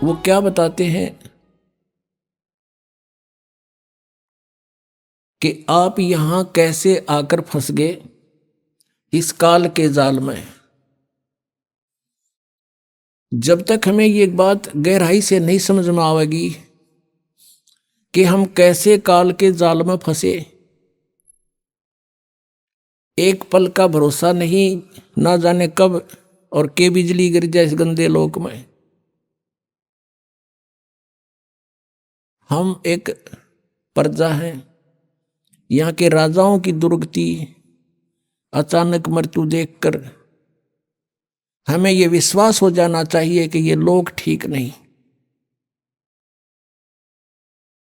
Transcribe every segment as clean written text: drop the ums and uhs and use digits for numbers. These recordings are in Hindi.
वो क्या बताते हैं कि आप यहां कैसे आकर फंस गए इस काल के जाल में। जब तक हमें ये बात गहराई से नहीं समझ में आवेगी कि हम कैसे काल के जाल में फंसे, एक पल का भरोसा नहीं, ना जाने कब और के बिजली गिर जाए इस गंदे लोक में। हम एक प्रजा हैं, यहाँ के राजाओं की दुर्गति, अचानक मृत्यु देखकर हमें यह विश्वास हो जाना चाहिए कि ये लोग ठीक नहीं।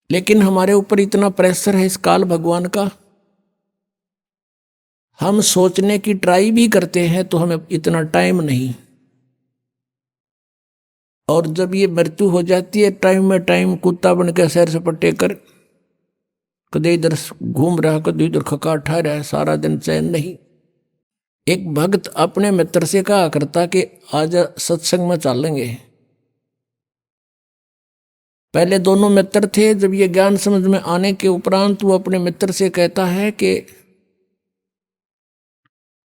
लेकिन हमारे ऊपर इतना प्रेशर है इस काल भगवान का, हम सोचने की ट्राई भी करते हैं तो हमें इतना टाइम नहीं। और जब ये मृत्यु हो जाती है टाइम में टाइम कुत्ता बन के सैर सपाटे कर, कदे इधर घूम रहा कदे इधर खकाठा रहा है, सारा दिन चैन नहीं। एक भक्त अपने मित्र से कहा करता कि आज सत्संग में चलेंगे। पहले दोनों मित्र थे, जब ये ज्ञान समझ में आने के उपरांत वो अपने मित्र से कहता है कि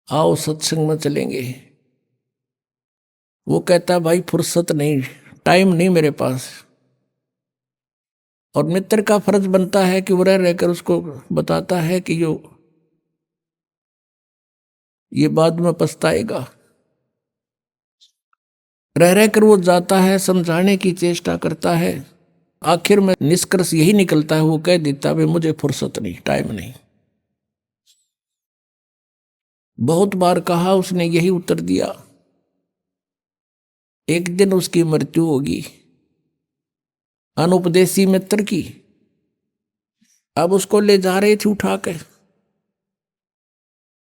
आओ सत्संग में चलेंगे। वो कहता है भाई फुर्सत नहीं, टाइम नहीं मेरे पास। और मित्र का फर्ज बनता है कि वो रह रहकर उसको बताता है कि ये बाद में पछताएगा। रह रहकर वो जाता है, समझाने की चेष्टा करता है। आखिर में निष्कर्ष यही निकलता है, वो कह देता है मुझे फुर्सत नहीं, टाइम नहीं। बहुत बार कहा, उसने यही उत्तर दिया। एक दिन उसकी मृत्यु होगी, अनुपदेशी मित्र की। अब उसको ले जा रहे थे उठा के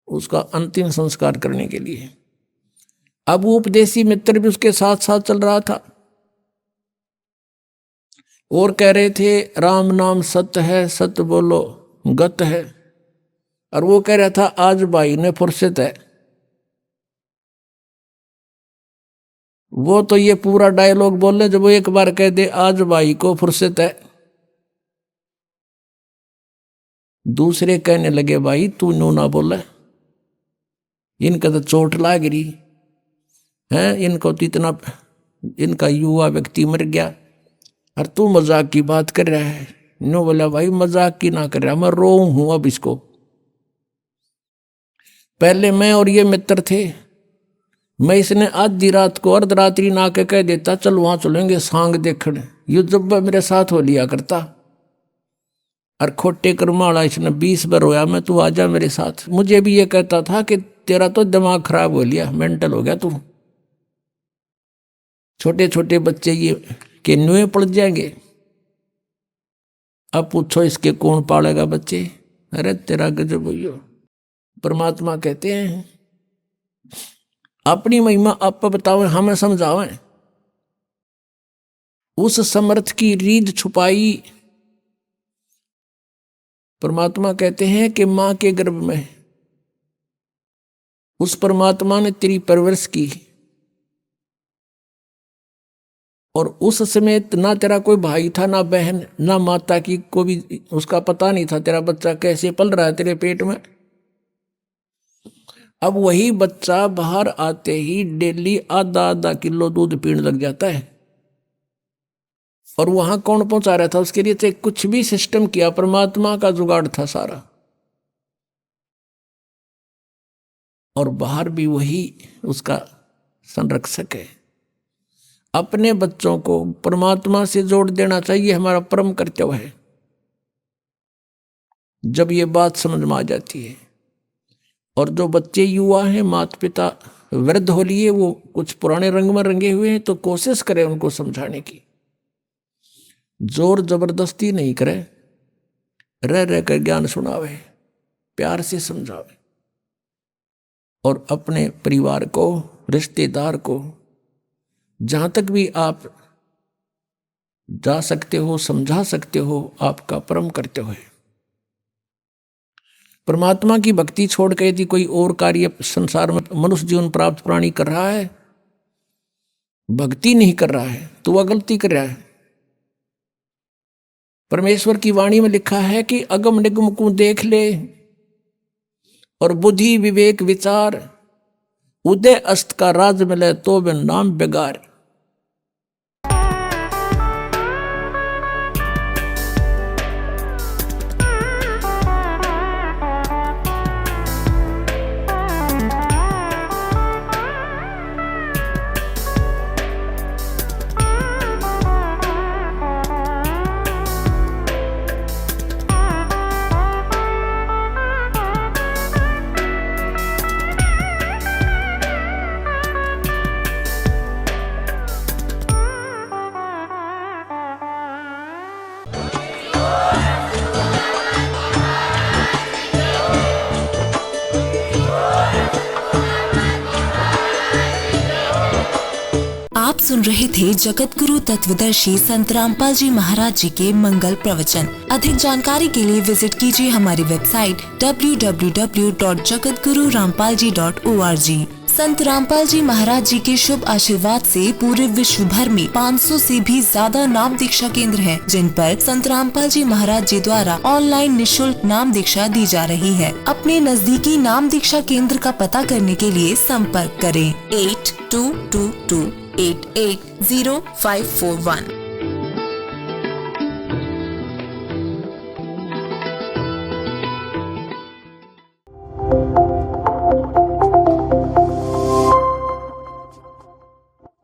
उसका अंतिम संस्कार करने के लिए। अब वो उपदेशी मित्र भी उसके साथ साथ चल रहा था और कह रहे थे राम नाम सत्य है, सत्य बोलो गत है। और वो कह रहा था आज भाई ने फुर्सत है। वो तो ये पूरा डायलॉग बोले, जब वो एक बार कह दे आज भाई को फुर्सत है, दूसरे कहने लगे भाई तू नो ना बोले, इनका तो चोट लाग रही है, इनको तो इतना, इनका युवा व्यक्ति मर गया और तू मजाक की बात कर रहा है। नो बोला भाई मजाक की ना कर रहा, मैं रो हूं अब इसको। पहले मैं और ये मित्र थे, मैं इसने आधी रात को अर्धरात्रि ना के कह देता चल वहां चलेंगे सांग देखने, ये जब मेरे साथ हो लिया करता। और खोटे कर्माड़ा इसने 20 बार रोया मैं तू आजा मेरे साथ। मुझे भी ये कहता था कि तेरा तो दिमाग खराब हो लिया, मेंटल हो गया तू। छोटे छोटे बच्चे ये के नुए पड़ जाएंगे, अब पूछो इसके कौन पालेगा बच्चे। अरे तेरा गजब भैया। परमात्मा कहते हैं अपनी महिमा आप बताओ, हमें समझाओ। उस समर्थ की रीढ़ छुपाई, परमात्मा कहते हैं कि मां के गर्भ में उस परमात्मा ने तेरी परवरिश की, और उस समय ना तेरा कोई भाई था ना बहन ना माता की को भी उसका पता नहीं था तेरा बच्चा कैसे पल रहा है तेरे पेट में। अब वही बच्चा बाहर आते ही डेली आधा आधा किलो दूध पीने लग जाता है। और वहां कौन पहुंचा रहा था उसके लिए? चाहे कुछ भी सिस्टम किया, परमात्मा का जुगाड़ था सारा। और बाहर भी वही उसका संरक्षक है। अपने बच्चों को परमात्मा से जोड़ देना चाहिए, हमारा परम कर्तव्य है। जब ये बात समझ में आ जाती है, और जो बच्चे युवा हैं माता पिता वृद्ध हो लिए, वो कुछ पुराने रंग में रंगे हुए हैं, तो कोशिश करें उनको समझाने की, जोर जबरदस्ती नहीं करे, रह रह कर ज्ञान सुनावे, प्यार से समझावे। और अपने परिवार को, रिश्तेदार को जहां तक भी आप जा सकते हो समझा सकते हो, आपका परम कर्तव्य है। परमात्मा की भक्ति छोड़ के यदि कोई और कार्य संसार में मनुष्य जीवन प्राप्त प्राणी कर रहा है भक्ति नहीं कर रहा है तो वह गलती कर रहा है। परमेश्वर की वाणी में लिखा है कि अगम निगम को देख ले और बुद्धि विवेक विचार, उदय अस्त का राज मिले तो बिन नाम बेगार। आप सुन रहे थे जगत गुरु तत्वदर्शी संत रामपाल जी महाराज जी के मंगल प्रवचन। अधिक जानकारी के लिए विजिट कीजिए हमारी वेबसाइट www.jagatgururampalji.org। संत रामपाल जी महाराज जी के शुभ आशीर्वाद से पूरे विश्व भर में 500 से भी ज्यादा नाम दीक्षा केंद्र हैं, जिन पर संत रामपाल जी महाराज जी द्वारा ऑनलाइन निशुल्क नाम दीक्षा दी जा रही है। अपने नजदीकी नाम दीक्षा केंद्र का पता करने के लिए संपर्क करें 8222880541।